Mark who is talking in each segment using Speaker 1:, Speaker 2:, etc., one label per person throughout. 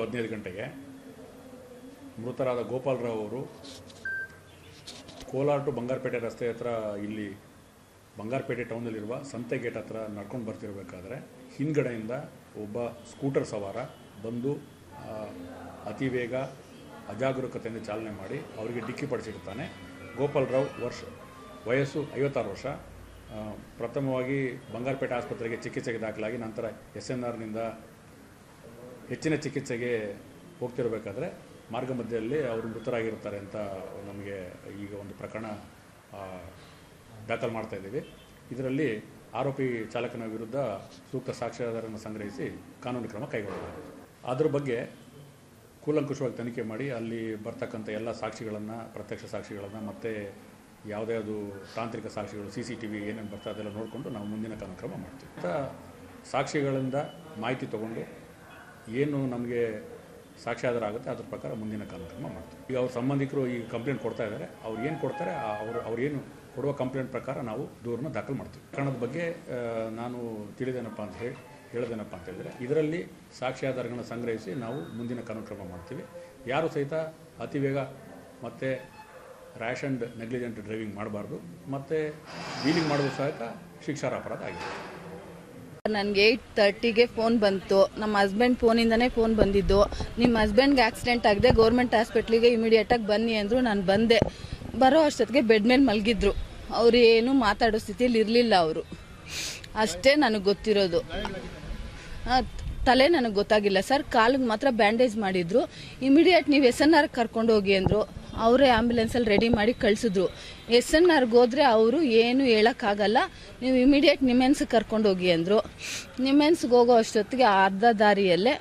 Speaker 1: 15 ಗಂಟೆಗೆ ಮೃತರಾದ ಗೋಪಾಲರಾವ್ ಅವರು ಕೋಲಾರ ಟು ಬಂಗಾರಪೇಟೆ ರಸ್ತೆ ಹತ್ರ ಇಲ್ಲಿ ಬಂಗಾರಪೇಟೆ ಟೌನಲ್ಲಿರುವ ಸಂತೆ ಗೇಟ್ ಹತ್ರ ನಡ್ಕೊಂಡು ಬರ್ತಿರಬೇಕಾದ್ರೆ ಹಿಂದ್ಗಡೆಯಿಂದ ಒಬ್ಬ ಸ್ಕೂಟರ್ ಸವಾರ ಬಂದು ಅತಿ ವೇಗ ಅಜಾಗರೂಕತೆಯಿಂದ ಚಾಲನೆ ಮಾಡಿ ಅವರಿಗೆ ಡಿಕ್ಕಿ ಪಡಿಸಿರ್ತಾನೆ. ಗೋಪಾಲರಾವ್ ವಯಸ್ಸು 56 ವರ್ಷ. ಪ್ರಥಮವಾಗಿ ಬಂಗಾರಪೇಟೆ ಆಸ್ಪತ್ರೆಗೆ ಚಿಕಿತ್ಸೆಗೆ ದಾಖಲಾಗಿ ನಂತರ SNRನಿಂದ ಹೆಚ್ಚಿನ ಚಿಕಿತ್ಸೆಗೆ ಹೋಗ್ತಿರಬೇಕಾದ್ರೆ ಮಾರ್ಗ ಮಧ್ಯದಲ್ಲಿ ಅವರು ಮೃತರಾಗಿರ್ತಾರೆ ಅಂತ ನಮಗೆ ಈಗ ಒಂದು ಪ್ರಕರಣ ದಾಖಲು ಮಾಡ್ತಾ ಇದ್ದೀವಿ. ಇದರಲ್ಲಿ ಆರೋಪಿ ಚಾಲಕನ ವಿರುದ್ಧ ಸೂಕ್ತ ಸಾಕ್ಷ್ಯಾಧಾರವನ್ನು ಸಂಗ್ರಹಿಸಿ ಕಾನೂನು ಕ್ರಮ ಕೈಗೊಳ್ಳಲಾಗಿದೆ. ಅದ್ರ ಬಗ್ಗೆ ಕೂಲಂಕುಷವಾಗಿ ತನಿಖೆ ಮಾಡಿ ಅಲ್ಲಿ ಬರ್ತಕ್ಕಂಥ ಎಲ್ಲ ಸಾಕ್ಷಿಗಳನ್ನು, ಪ್ರತ್ಯಕ್ಷ ಸಾಕ್ಷಿಗಳನ್ನು ಮತ್ತು ಯಾವುದ್ಯಾವುದು ತಾಂತ್ರಿಕ ಸಾಕ್ಷಿಗಳು, CCTV ಏನೇನು ಬರ್ತದೆ ಅದೆಲ್ಲ ನೋಡಿಕೊಂಡು ನಾವು ಮುಂದಿನ ಕಾನೂನು ಕ್ರಮ ಮಾಡ್ತೀವಿ. ಸಾಕ್ಷಿಗಳಿಂದ ಮಾಹಿತಿ ತೊಗೊಂಡು ಏನು ನಮಗೆ ಸಾಕ್ಷ್ಯಾಧಾರ ಆಗುತ್ತೆ ಅದ್ರ ಪ್ರಕಾರ ಮುಂದಿನ ಕಾನೂನು ಕ್ರಮ ಮಾಡ್ತೀವಿ. ಈಗ ಅವ್ರ ಸಂಬಂಧಿಕರು ಈ ಕಂಪ್ಲೇಂಟ್ ಕೊಡ್ತಾ ಇದ್ದಾರೆ. ಅವ್ರು ಏನು ಕೊಡ್ತಾರೆ ಅವ್ರು ಏನು ಕೊಡುವ ಕಂಪ್ಲೇಂಟ್ ಪ್ರಕಾರ ನಾವು ದೂರನ್ನು ದಾಖಲು ಮಾಡ್ತೀವಿ. ಪ್ರಕರಣದ ಬಗ್ಗೆ ನಾನು ಹೇಳೋದೇನಪ್ಪ ಅಂತ ಹೇಳಿದರೆ ಇದರಲ್ಲಿ ಸಾಕ್ಷ್ಯಾಧಾರಗಳನ್ನು ಸಂಗ್ರಹಿಸಿ ನಾವು ಮುಂದಿನ ಕಾನೂನು ಕ್ರಮ ಮಾಡ್ತೀವಿ. ಯಾರು ಸಹಿತ ಅತಿ ವೇಗ ಮತ್ತು ರ್ಯಾಶ್ ಆ್ಯಂಡ್ ನೆಗ್ಲಿಜೆಂಟ್ ಡ್ರೈವಿಂಗ್ ಮಾಡಬಾರ್ದು ಮತ್ತು ವೀಲಿಂಗ್ ಮಾಡೋದು ಸಹಿತ ಶಿಕ್ಷಾರ್ಹ ಅಪರಾಧ ಆಗಿದೆ.
Speaker 2: ನನಗೆ 8:30ಗೆ ಫೋನ್ ಬಂತು. ನಮ್ಮ ಹಸ್ಬೆಂಡ್ ಫೋನಿಂದನೇ ಫೋನ್ ಬಂದಿದ್ದು. ನಿಮ್ಮ ಹಸ್ಬೆಂಡ್ಗೆ ಆಕ್ಸಿಡೆಂಟ್ ಆಗಿದೆ, ಗೌರ್ಮೆಂಟ್ ಹಾಸ್ಪಿಟ್ಲಿಗೆ ಇಮಿಡಿಯೇಟಾಗಿ ಬನ್ನಿ ಅಂದರು. ನಾನು ಬಂದೆ. ಬರೋ ಅಷ್ಟೊತ್ತಿಗೆ ಬೆಡ್ ಮೇಲೆ ಮಲಗಿದ್ರು. ಅವರು ಏನು ಮಾತಾಡೋ ಸ್ಥಿತಿಯಲ್ಲಿ ಇರಲಿಲ್ಲ. ಅವರು ಅಷ್ಟೇ ನನಗೆ ಗೊತ್ತಿರೋದು. ತಲೆ ನನಗೆ ಗೊತ್ತಾಗಿಲ್ಲ ಸರ್. ಕಾಲಿಗೆ ಮಾತ್ರ ಬ್ಯಾಂಡೇಜ್ ಮಾಡಿದ್ರು. ಇಮಿಡಿಯೇಟ್ ನೀವು SNR ಕರ್ಕೊಂಡು ಹೋಗಿ ಅಂದರು. ಅವರೇ ಆ್ಯಂಬುಲೆನ್ಸಲ್ಲಿ ರೆಡಿ ಮಾಡಿ ಕಳಿಸಿದ್ರು. SNRಗೆ ಹೋದರೆ ಅವರು ಏನು ಹೇಳೋಕ್ಕಾಗಲ್ಲ, ನೀವು ಇಮಿಡಿಯೇಟ್ ನಿಮೆನ್ಸ್ಗೆ ಕರ್ಕೊಂಡು ಹೋಗಿ ಅಂದರು. ನಿಮೆನ್ಸ್ಗೆ ಹೋಗೋ ಅಷ್ಟೊತ್ತಿಗೆ ಅರ್ಧ ದಾರಿಯಲ್ಲೇ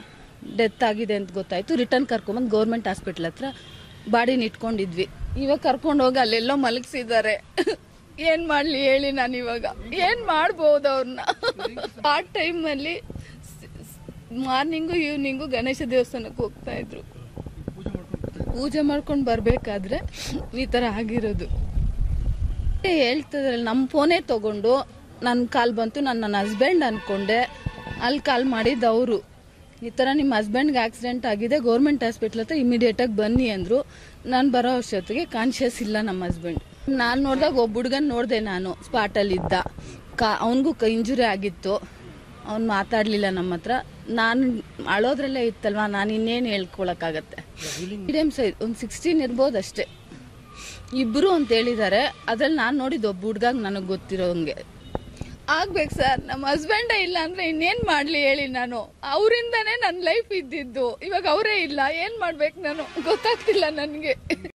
Speaker 2: ಡೆತ್ ಆಗಿದೆ ಅಂತ ಗೊತ್ತಾಯಿತು. ರಿಟರ್ನ್ ಕರ್ಕೊಂಬಂದು ಗೌರ್ಮೆಂಟ್ ಹಾಸ್ಪಿಟ್ಲ್ ಹತ್ರ ಬಾಡಿನ ಇಟ್ಕೊಂಡಿದ್ವಿ. ಇವಾಗ ಕರ್ಕೊಂಡು ಹೋಗಿ ಅಲ್ಲೆಲ್ಲೋ ಮಲಗಿಸಿದ್ದಾರೆ. ಏನು ಮಾಡಲಿ ಹೇಳಿ, ನಾನು ಇವಾಗ ಏನು ಮಾಡ್ಬೋದು ಅವ್ರನ್ನ? ಆ ಟೈಮಲ್ಲಿ ಮಾರ್ನಿಂಗು ಈವ್ನಿಂಗು ಗಣೇಶ ದೇವಸ್ಥಾನಕ್ಕೆ ಹೋಗ್ತಾಯಿದ್ರು. ಪೂಜೆ ಮಾಡ್ಕೊಂಡು ಬರಬೇಕಾದ್ರೆ ಈ ಥರ ಆಗಿರೋದು. ಹೇಳ್ತಿದ್ರಲ್ಲ, ನಮ್ಮ ಫೋನೇ ತೊಗೊಂಡು ನನ್ನ ಕಾಲ್ ಬಂತು. ನನ್ನ ಹಸ್ಬೆಂಡ್ ಅಂದ್ಕೊಂಡೆ. ಅಲ್ಲಿ ಕಾಲ್ ಮಾಡಿದ್ದು ಅವರು. ಈ ಥರ ನಿಮ್ಮ ಹಸ್ಬೆಂಡ್ಗೆ ಆಕ್ಸಿಡೆಂಟ್ ಆಗಿದೆ, ಗೌರ್ಮೆಂಟ್ ಹಾಸ್ಪಿಟ್ಲ್ ಹತ್ರ ಇಮಿಡಿಯೇಟಾಗಿ ಬನ್ನಿ ಅಂದರು. ನಾನು ಬರೋ ಅಷ್ಟೊತ್ತಿಗೆ ಕಾನ್ಷಿಯಸ್ ಇಲ್ಲ ನಮ್ಮ ಹಸ್ಬೆಂಡ್. ನಾನು ನೋಡಿದಾಗ ಒಬ್ಬ ಹುಡುಗನ ನೋಡಿದೆ. ನಾನು ಸ್ಪಾಟಲ್ಲಿದ್ದ. ಅವನಿಗೂ ಇಂಜುರಿ ಆಗಿತ್ತು. ಅವ್ನು ಮಾತಾಡಲಿಲ್ಲ ನಮ್ಮ ಹತ್ರ. ನಾನು ಅಳೋದ್ರಲ್ಲೇ ಇತ್ತಲ್ವ, ನಾನು ಇನ್ನೇನು ಹೇಳ್ಕೊಳಕ್ಕಾಗತ್ತೆ. ಮೀಡಿಯಮ್ ಸೈಜ್ ಒಂದು 16 ಇರ್ಬೋದು ಅಷ್ಟೇ. ಇಬ್ಬರು ಅಂತ ಹೇಳಿದ್ದಾರೆ. ಅದ್ರಲ್ಲಿ ನಾನು ನೋಡಿದ್ದು ಒಬ್ಬ ಹುಡುಗಾಗ ನನಗೆ ಗೊತ್ತಿರೋಂಗೆ ಆಗ್ಬೇಕು ಸರ್. ನಮ್ಮ ಹಸ್ಬೆಂಡೇ ಇಲ್ಲ ಅಂದರೆ ಇನ್ನೇನು ಮಾಡಲಿ ಹೇಳಿ? ನಾನು ಅವರಿಂದನೇ ನನ್ನ ಲೈಫ್ ಇದ್ದಿದ್ದು. ಇವಾಗ ಅವರೇ ಇಲ್ಲ, ಏನು ಮಾಡ್ಬೇಕು ನಾನು ಗೊತ್ತಾಗ್ತಿಲ್ಲ ನನಗೆ.